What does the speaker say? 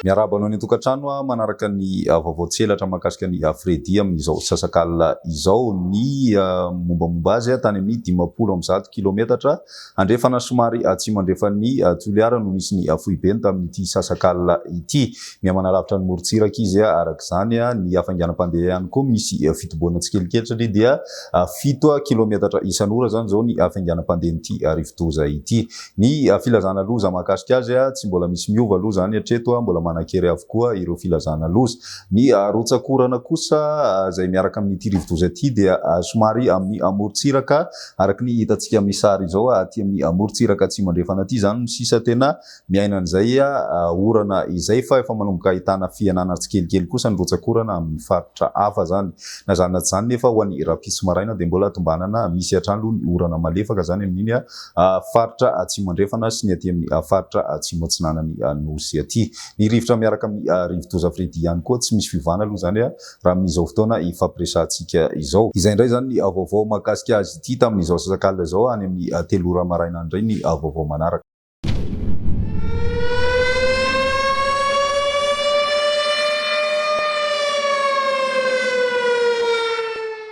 Miarahaba anao ny tokantrano manaraka ny vaovao tselatra mahakasika ny Fredy amin'izao sasakalina izao ny mombamomba azy tany amin'ny 500 kilometatra andrefana somary tsy mandrefa ny Toliara no nisy ny fohibeny tamin'ity sasakalina ity. Mihamanalavitra ny morontsiraka izy araka izany ny hafainganam-pandeha ihany koa misy fitoboana tsikelikely satria dia 7 kilometatra isan'ora zany zao ny hafainganam-pandehan'ity rivodoza ity. Ny filazana loza mahakasika azy tsy mbola misy miova aloha zany hatreto, mbola manakery avokoa ireo filazana loza. Ny rotsakorana kosa izay miaraka amin'ity rivodoza ity dia somary amin'ny morontsiraka araka ny hitantsika amin'ny sary izao aty amin'ny morontsiraka tsy mandrefana aty zany no sisa tena miaina an'izay orana izay fa efa manomboka ahitana fianana tsikelikely kosa ny rotsakorana amin'ny faritra hafa zany. Na zany na tsy zany nefa ho an'ny Rapiso Maraina dia mbola tombanana misy hatrany ny orana malefaka zany amin'iny faritra tsy mandrefana sy ny aty amin'ny faritra atsimo atsinanany nosy aty. Ny rivotra miaraka amin'ny rivodoza Fredy ihany koa tsy misy fivana aloha zany raha amin'izao fotoana ifampiresantsika izao. Izay indray zany ny vaovao mahakasika azy ity tamin'izao sasakalina izao any amin'ny 3 ora maraina indray ny vaovao manaraka.